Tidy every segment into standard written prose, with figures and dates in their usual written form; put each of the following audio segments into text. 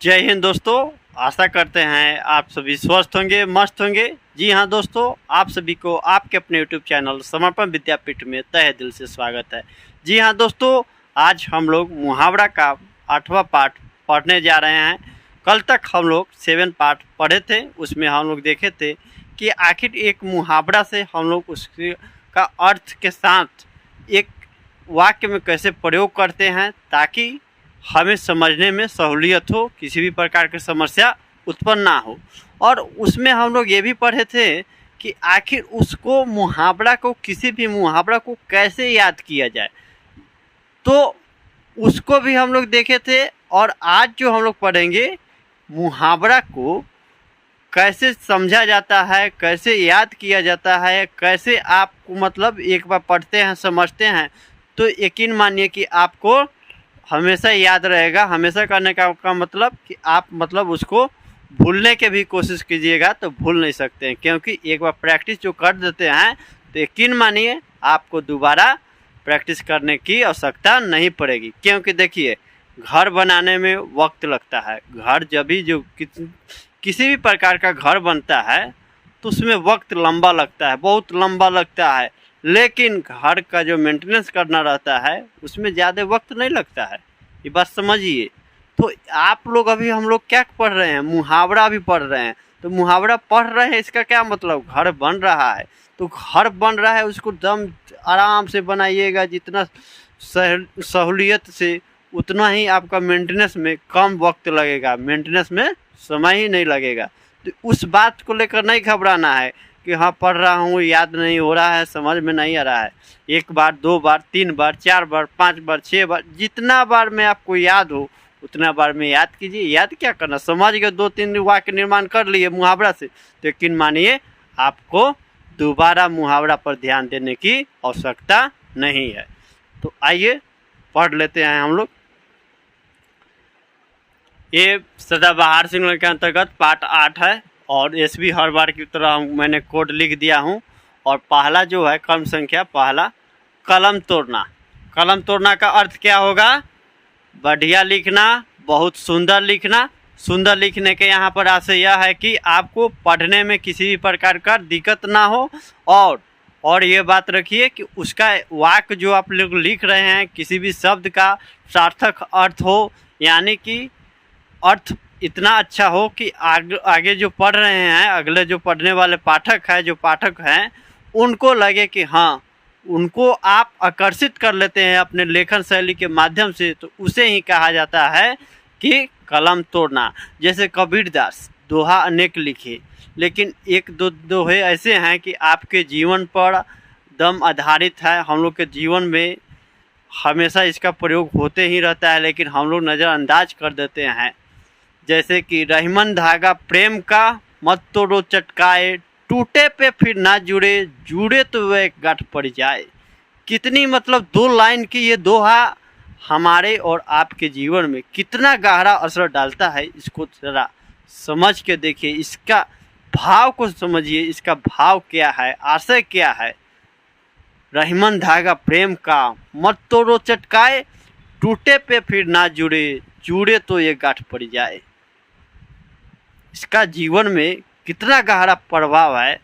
जय हिंद दोस्तों। आशा करते हैं आप सभी स्वस्थ होंगे, मस्त होंगे। जी हाँ दोस्तों, आप सभी को आपके अपने यूट्यूब चैनल समर्पण विद्यापीठ में तहे दिल से स्वागत है। जी हाँ दोस्तों, आज हम लोग मुहावरा का 8वां पार्ट पढ़ने जा रहे हैं। कल तक हम लोग 7 पार्ट पढ़े थे, उसमें हम लोग देखे थे कि आखिर एक मुहावरा से हम लोग उसके का अर्थ के साथ एक वाक्य में कैसे प्रयोग करते हैं ताकि हमें समझने में सहूलियत हो, किसी भी प्रकार की समस्या उत्पन्न ना हो। और उसमें हम लोग ये भी पढ़े थे कि आखिर उसको मुहावरा को, किसी भी मुहावरा को कैसे याद किया जाए, तो उसको भी हम लोग देखे थे। और आज जो हम लोग पढ़ेंगे, मुहावरा को कैसे समझा जाता है, कैसे याद किया जाता है, कैसे आपको मतलब एक बार पढ़ते हैं, समझते हैं तो यकीन मानिए कि आपको हमेशा याद रहेगा। हमेशा करने का मतलब कि आप मतलब उसको भूलने के भी कोशिश कीजिएगा तो भूल नहीं सकते हैं, क्योंकि एक बार प्रैक्टिस जो कर देते हैं तो यकीन मानिए आपको दोबारा प्रैक्टिस करने की आवश्यकता नहीं पड़ेगी। क्योंकि देखिए, घर बनाने में वक्त लगता है। घर जब भी जो किसी भी प्रकार का घर बनता है तो उसमें वक्त लंबा लगता है, बहुत लंबा लगता है। लेकिन घर का जो मेंटेनेंस करना रहता है उसमें ज़्यादा वक्त नहीं लगता है, ये बात समझिए। तो आप लोग अभी हम लोग क्या पढ़ रहे हैं, मुहावरा भी पढ़ रहे हैं। तो मुहावरा पढ़ रहे हैं, इसका क्या मतलब, घर बन रहा है। तो घर बन रहा है, उसको दम आराम से बनाइएगा, जितना सहूलियत से उतना ही आपका मेंटेनेंस में कम वक्त लगेगा, मेंटेनेंस में समय ही नहीं लगेगा। तो उस बात को लेकर नहीं घबराना है कि हाँ पढ़ रहा हूँ, याद नहीं हो रहा है, समझ में नहीं आ रहा है। 1 बार, 2 बार, 3 बार, 4 बार, 5 बार, 6 बार, जितना बार में आपको याद हो उतना बार में याद कीजिए। याद क्या करना, समझ के 2-3 वाक्य निर्माण कर लिए मुहावरा से तो यकीन मानिए आपको दोबारा मुहावरा पर ध्यान देने की आवश्यकता नहीं है। तो आइए पढ़ लेते हैं हम लोग। ये सदाबहार सिग्नल के अंतर्गत पार्ट 8 है और एसबी हर बार की तरह मैंने कोड लिख दिया हूँ। और पहला जो है क्रम संख्या पहला, कलम तोड़ना। कलम तोड़ना का अर्थ क्या होगा, बढ़िया लिखना, बहुत सुंदर लिखना। सुंदर लिखने के यहाँ पर आशय यह है कि आपको पढ़ने में किसी भी प्रकार का दिक्कत ना हो। और ये बात रखिए कि उसका वाक्य जो आप लोग लिख रहे हैं किसी भी शब्द का सार्थक अर्थ हो, यानी कि अर्थ इतना अच्छा हो कि आगे जो पढ़ रहे हैं, अगले जो पढ़ने वाले पाठक हैं उनको लगे कि हाँ, उनको आप आकर्षित कर लेते हैं अपने लेखन शैली के माध्यम से, तो उसे ही कहा जाता है कि कलम तोड़ना। जैसे कबीरदास दोहा अनेक लिखे, लेकिन 1-2 दोहे ऐसे हैं कि आपके जीवन पर दम आधारित है। हम लोग के जीवन में हमेशा इसका प्रयोग होते ही रहता है, लेकिन हम लोग नज़रअंदाज कर देते हैं। जैसे कि रहीमन धागा प्रेम का, मत तोड़ो चटकाए, टूटे पे फिर ना जुड़े, जुड़े तो वह गांठ पड़ जाए। कितनी मतलब 2 लाइन की ये दोहा हमारे और आपके जीवन में कितना गहरा असर डालता है, इसको जरा समझ के देखिए, इसका भाव को समझिए, इसका भाव क्या है, आशय क्या है। रहीमन धागा प्रेम का, मत तोड़ो चटकाए, टूटे पे फिर ना जुड़े, जुड़े तो ये गांठ पड़ जाए। इसका जीवन में कितना गहरा प्रभाव है,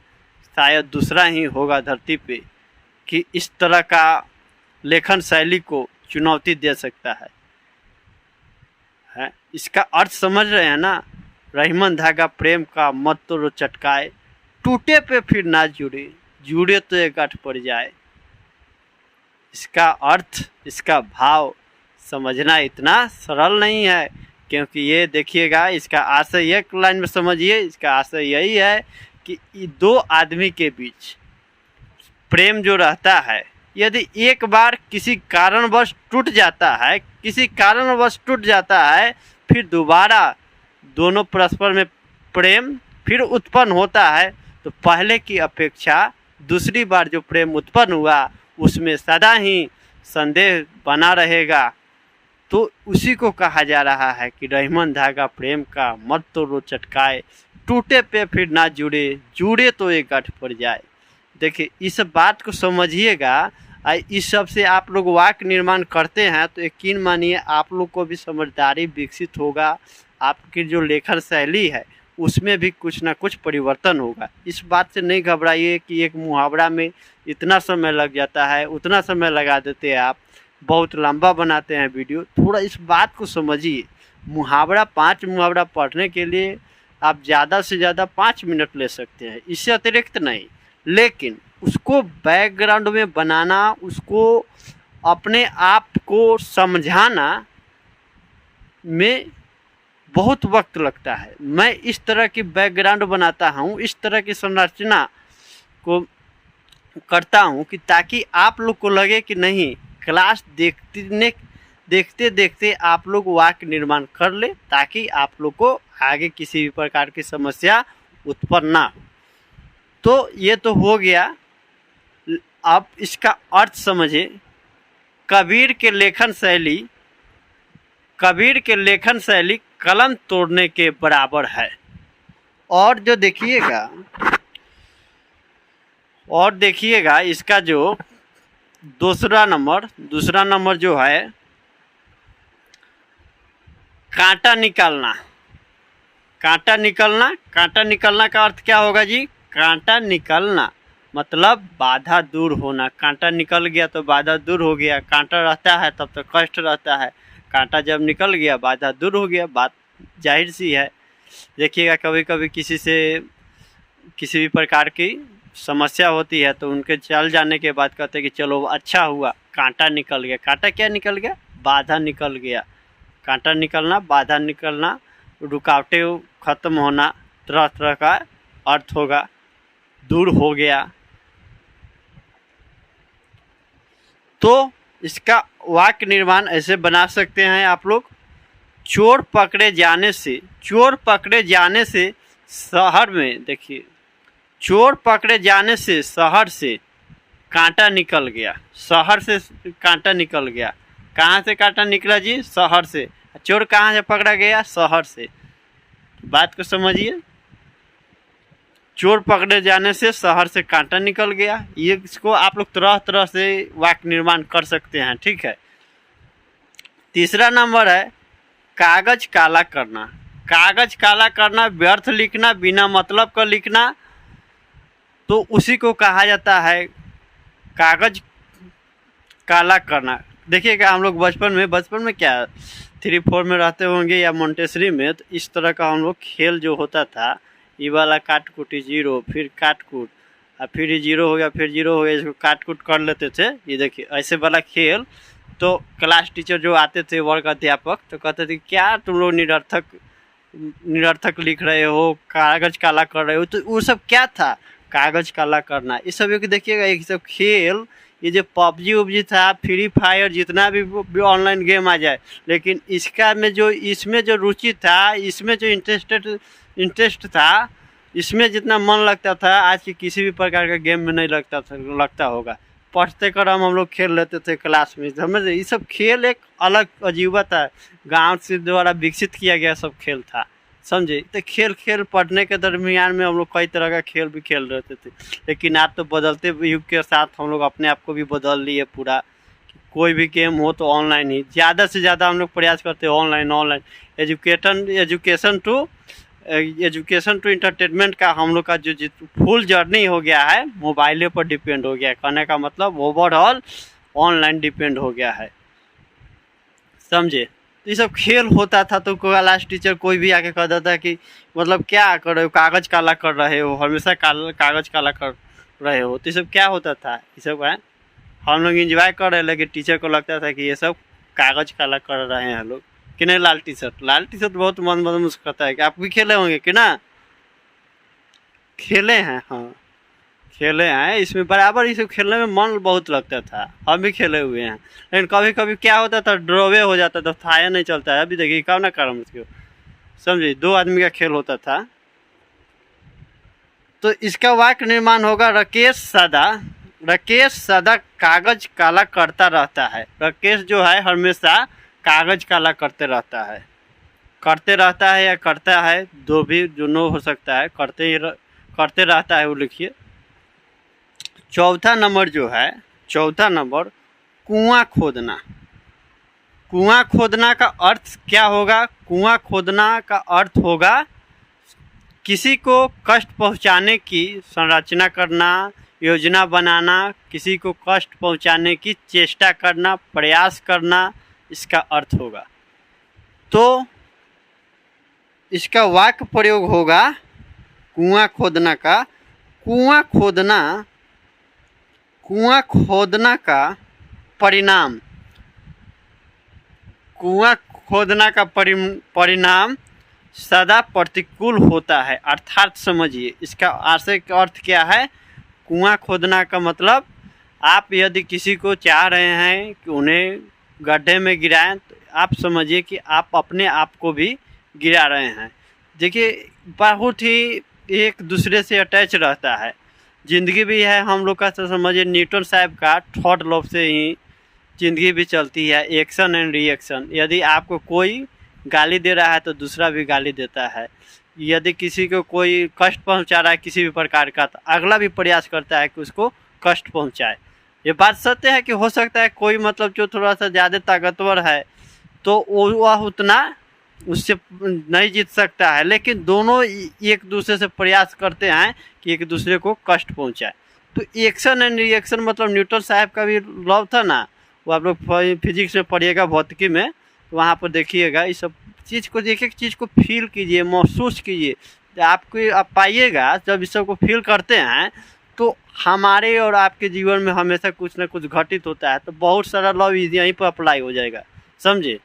शायद दूसरा ही होगा धरती पे कि इस तरह का लेखन शैली को चुनौती दे सकता है। इसका अर्थ समझ रहे हैं ना, रहीमन धागा प्रेम का, मत तोड़ो चटकाए, टूटे पे फिर ना जुड़े, जुड़े तो एक गांठ पड़ जाए। इसका अर्थ, इसका भाव समझना इतना सरल नहीं है, क्योंकि ये देखिएगा, इसका आशय एक लाइन में समझिए। इसका आशय यही है कि 2 आदमी के बीच प्रेम जो रहता है, यदि एक बार किसी कारणवश टूट जाता है, फिर दोबारा दोनों परस्पर में प्रेम फिर उत्पन्न होता है, तो पहले की अपेक्षा दूसरी बार जो प्रेम उत्पन्न हुआ उसमें सदा ही संदेह बना रहेगा। तो उसी को कहा जा रहा है कि रहीमन धागा प्रेम का, मत तोड़ो चटकाए, टूटे पे फिर ना जुड़े, जुड़े तो एक गांठ पड़ जाए। देखिए, इस बात को समझिएगा। इस सब से आप लोग वाक्य निर्माण करते हैं तो यकीन मानिए आप लोग को भी समझदारी विकसित होगा, आपकी जो लेखन शैली है उसमें भी कुछ ना कुछ परिवर्तन होगा। इस बात से नहीं घबराइए कि एक मुहावरा में इतना समय लग जाता है, उतना समय लगा देते हैं आप, बहुत लंबा बनाते हैं वीडियो। थोड़ा इस बात को समझिए। मुहावरा 5 मुहावरा पढ़ने के लिए आप ज़्यादा से ज़्यादा 5 मिनट ले सकते हैं, इससे अतिरिक्त नहीं। लेकिन उसको बैकग्राउंड में बनाना, उसको अपने आप को समझाना में बहुत वक्त लगता है। मैं इस तरह की बैकग्राउंड बनाता हूँ, इस तरह की संरचना को करता हूँ कि ताकि आप लोग को लगे कि नहीं, क्लास देखते देखते आप लोग वाक्य निर्माण कर ले, ताकि आप लोग को आगे किसी भी प्रकार की समस्या उत्पन्न ना हो। तो ये तो हो गया। अब इसका अर्थ समझे। कबीर के लेखन शैली कलम तोड़ने के बराबर है। और देखिएगा इसका जो दूसरा नंबर जो है, कांटा निकालना का अर्थ क्या होगा जी? कांटा निकलना मतलब बाधा दूर होना। कांटा निकल गया तो बाधा दूर हो गया। कांटा रहता है तब तो कष्ट रहता है, कांटा जब निकल गया बाधा दूर हो गया। बात जाहिर सी है। देखिएगा कभी कभी किसी भी प्रकार की समस्या होती है तो उनके चल जाने के बाद कहते हैं कि चलो अच्छा हुआ, कांटा निकल गया। कांटा क्या निकल गया? बाधा निकल गया। कांटा निकलना, बाधा निकलना, रुकावटें खत्म होना, तरह तरह का अर्थ होगा, दूर हो गया। तो इसका वाक्य निर्माण ऐसे बना सकते हैं आप लोग। चोर पकड़े जाने से शहर में, देखिए, चोर पकड़े जाने से शहर से कांटा निकल गया। शहर से कांटा निकल गया। कहाँ से कांटा निकला जी? शहर से। चोर कहाँ से पकड़ा गया? शहर से। बात को समझिए। चोर पकड़े जाने से शहर से कांटा निकल गया। ये इसको आप लोग तरह तरह से वाक्य निर्माण कर सकते हैं, ठीक है। तीसरा नंबर है कागज काला करना। कागज काला करना, व्यर्थ लिखना, बिना मतलब का लिखना, तो उसी को कहा जाता है कागज काला करना। देखिएगा हम लोग बचपन में क्या 3-4 में रहते होंगे या मोंटेसरी में, तो इस तरह का हम लोग खेल जो होता था, ये वाला काट कूटी 0, फिर काट कूट, और फिर ये 0 हो गया, फिर 0 हो गया, इसको काट कूट कर लेते थे। ये देखिए ऐसे वाला खेल। तो क्लास टीचर जो आते थे, वर्ग अध्यापक, तो कहते थे क्या तुम लोग निरर्थक लिख रहे हो, कागज काला कर रहे हो। तो वो सब क्या था? कागज काला करना। इस सब देखिएगा, ये सब खेल, ये जो पबजी था, फ्री फायर, जितना भी ऑनलाइन गेम आ जाए, लेकिन इसमें जो रुचि था, इसमें जो इंटरेस्ट था, इसमें जितना मन लगता था, आज के किसी भी प्रकार का गेम में नहीं लगता होगा। पढ़ते क्रम हम लोग खेल लेते थे क्लास में, समझे। ये सब खेल एक अलग अजूबा था, गांव से द्वारा विकसित किया गया सब खेल था, समझे। तो खेल पढ़ने के दरमियान में हम लोग कई तरह का खेल भी खेल रहे थे। लेकिन आज तो बदलते युग के साथ हम लोग अपने आप को भी बदल लिए पूरा। कोई भी गेम हो तो ऑनलाइन ही, ज़्यादा से ज़्यादा हम लोग प्रयास करते हैं ऑनलाइन। एजुकेशन टू इंटरटेनमेंट का हम लोग का जो फुल जर्नी हो गया है, मोबाइलों पर डिपेंड हो गया है। कहने का मतलब ओवरऑल ऑनलाइन डिपेंड हो गया है, समझे। तो ये सब खेल होता था तो क्लास टीचर कोई भी आके कहता था कि मतलब क्या कर रहे हो, कागज काला कर रहे हो, हमेशा कागज काला कर रहे हो। तो ये सब क्या होता था? ये सब है हम लोग एंजॉय कर रहे हैं, लेकिन टीचर को लगता था कि ये सब कागज काला कर रहे हैं हम लोग, कि नहीं। लाल टी शर्ट बहुत मन मुस्कुराता है कि आप भी खेले होंगे कि ना? खेले हैं, हाँ खेले हैं। इसमें बराबर इसे खेलने में मन बहुत लगता था, हम भी खेले हुए हैं। लेकिन कभी कभी क्या होता था, ड्रॉवे हो जाता था, थाया नहीं चलता है। अभी देखिए कब ना करम इसको, समझिए। 2 आदमी का खेल होता था। तो इसका वाक्य निर्माण होगा राकेश सदा कागज काला करता रहता है। राकेश जो है हमेशा कागज काला करते रहता है या करता है, दो भी दोनों हो सकता है। करते रहता है वो लिखिए। चौथा नंबर कुआं खोदना। कुआं खोदना का अर्थ क्या होगा? कुआं खोदना का अर्थ होगा किसी को कष्ट पहुंचाने की संरचना करना, योजना बनाना, किसी को कष्ट पहुंचाने की चेष्टा करना, प्रयास करना, इसका अर्थ होगा। तो इसका वाक्य प्रयोग होगा कुआं खोदना का। कुआं खोदना, कुआं खोदना का परिणाम, कुआं खोदना का परिणाम सदा प्रतिकूल होता है। अर्थात समझिए इसका आशय का अर्थ क्या है। कुआं खोदना का मतलब आप यदि किसी को चाह रहे हैं कि उन्हें गड्ढे में गिराएं, तो आप समझिए कि आप अपने आप को भी गिरा रहे हैं। देखिए बहुत ही एक दूसरे से अटैच रहता है। ज़िंदगी भी है हम लोग का, तो समझिए न्यूटन साहब का थर्ड लॉ से ही ज़िंदगी भी चलती है, एक्शन एंड रिएक्शन। यदि आपको कोई गाली दे रहा है तो दूसरा भी गाली देता है। यदि किसी को कोई कष्ट पहुंचा रहा है किसी भी प्रकार का, तो अगला भी प्रयास करता है कि उसको कष्ट पहुंचाए। ये बात सत्य है कि हो सकता है कोई मतलब जो थोड़ा सा ज़्यादा ताकतवर है तो वह उतना उससे नहीं जीत सकता है, लेकिन दोनों एक दूसरे से प्रयास करते हैं कि एक दूसरे को कष्ट पहुंचाए। तो एक्शन एंड रिएक्शन मतलब न्यूटन साहब का भी लॉ था ना, वो आप लोग फिजिक्स में पढ़िएगा, भौतिकी में, वहाँ पर देखिएगा। इस सब चीज़ को, एक एक चीज़ को फील कीजिए, महसूस कीजिए। आपको आप पाइएगा जब इस सब को फील करते हैं तो हमारे और आपके जीवन में हमेशा कुछ ना कुछ घटित होता है। तो बहुत सारा लॉ यहीं पर अप्लाई हो जाएगा, समझे।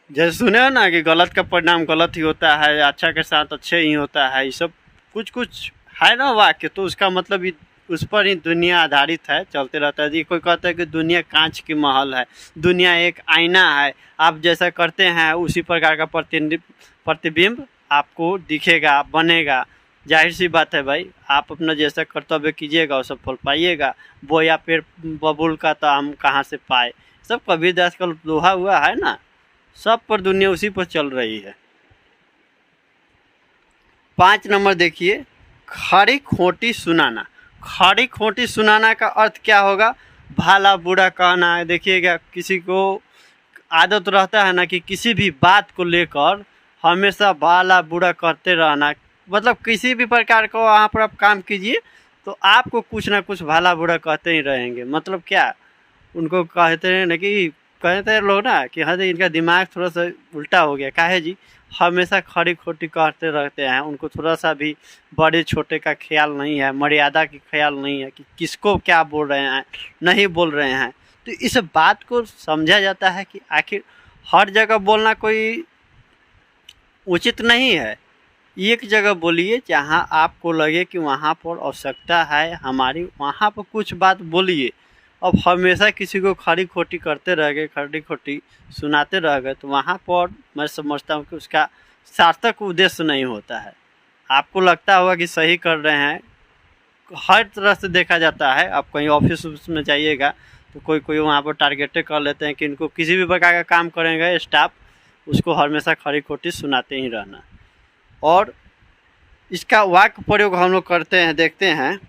जैसे सुने हो ना कि गलत का परिणाम गलत ही होता है, अच्छा के साथ अच्छे ही होता है, ये सब कुछ कुछ है ना वाक्य। तो उसका मतलब उस पर ही दुनिया आधारित है, चलते रहता है जी। कोई कहता है कि दुनिया कांच की महल है, दुनिया एक आईना है, आप जैसा करते हैं उसी प्रकार का प्रतिबिंब आपको दिखेगा, बनेगा। जाहिर सी बात है भाई, आप अपना जैसा कर्तव्य कीजिएगा और सब फल पाइएगा। बोया पेड़ बबूल का तो आम कहाँ से पाए, सब कबीरदास का दोहा हुआ है ना। सब पर दुनिया उसी पर चल रही है। 5 नंबर देखिए, खरी खोटी सुनाना। खरी खोटी सुनाना का अर्थ क्या होगा? भला बुरा कहना है। देखिएगा किसी को आदत रहता है ना कि किसी भी बात को लेकर हमेशा भला बुरा करते रहना, मतलब किसी भी प्रकार का वहाँ पर आप काम कीजिए तो आपको कुछ ना कुछ भला बुरा कहते ही रहेंगे। मतलब क्या, उनको कहते हैं ना कि कहते हैं लोग ना कि हाँ जी इनका दिमाग थोड़ा सा उल्टा हो गया। काहे जी, हमेशा खरी खोटी कहते रहते हैं। उनको थोड़ा सा भी बड़े छोटे का ख्याल नहीं है, मर्यादा की ख्याल नहीं है कि किसको क्या बोल रहे हैं, नहीं बोल रहे हैं। तो इस बात को समझा जाता है कि आखिर हर जगह बोलना कोई उचित नहीं है। एक जगह बोलिए जहाँ आपको लगे कि वहाँ पर आवश्यकता है हमारी, वहाँ पर कुछ बात बोलिए। अब हमेशा किसी को खरी खोटी करते रह गए, खरी खोटी सुनाते रह गए, तो वहाँ पर मैं समझता हूँ कि उसका सार्थक उद्देश्य नहीं होता है। आपको लगता होगा कि सही कर रहे हैं, हर तरह से देखा जाता है। आप कहीं ऑफिस में जाइएगा तो कोई कोई वहाँ पर टारगेटेड कर लेते हैं कि इनको किसी भी प्रकार का काम करेंगे स्टाफ, उसको हमेशा खरी खोटी सुनाते ही रहना। और इसका वाक्य प्रयोग हम लोग करते हैं, देखते हैं।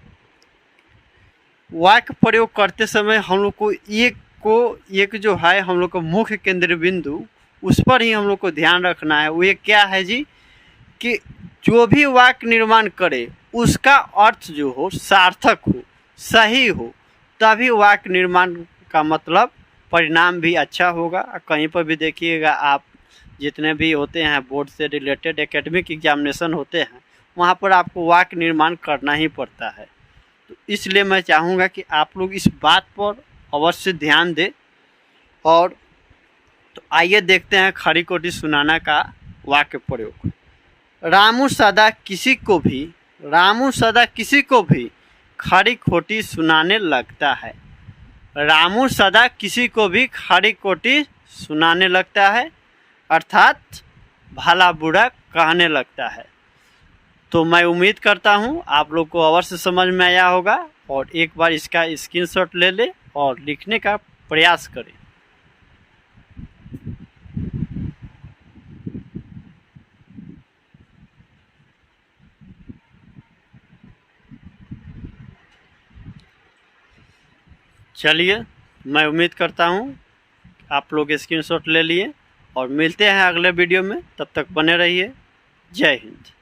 वाक्य प्रयोग करते समय हम लोग को एक जो है हम लोग को मुख्य केंद्र बिंदु, उस पर ही हम लोग को ध्यान रखना है। वो ये क्या है जी, कि जो भी वाक्य निर्माण करे उसका अर्थ जो हो सार्थक हो, सही हो, तभी वाक्य निर्माण का मतलब परिणाम भी अच्छा होगा। कहीं पर भी देखिएगा आप, जितने भी होते हैं बोर्ड से रिलेटेड एकेडमिक एग्जामिनेशन होते हैं, वहाँ पर आपको वाक्य निर्माण करना ही पड़ता है। तो इसलिए मैं चाहूँगा कि आप लोग इस बात पर अवश्य ध्यान दें। और तो आइए देखते हैं खरी खोटी सुनाना का वाक्य प्रयोग। रामू सदा किसी को भी खरी खोटी सुनाने लगता है। रामू सदा किसी को भी खरी खोटी सुनाने लगता है, अर्थात भला बुरा कहने लगता है। तो मैं उम्मीद करता हूँ आप लोग को अवश्य समझ में आया होगा, और एक बार इसका स्क्रीनशॉट ले ले और लिखने का प्रयास करें। चलिए, मैं उम्मीद करता हूँ आप लोग स्क्रीनशॉट ले लिए और मिलते हैं अगले वीडियो में। तब तक बने रहिए। जय हिंद।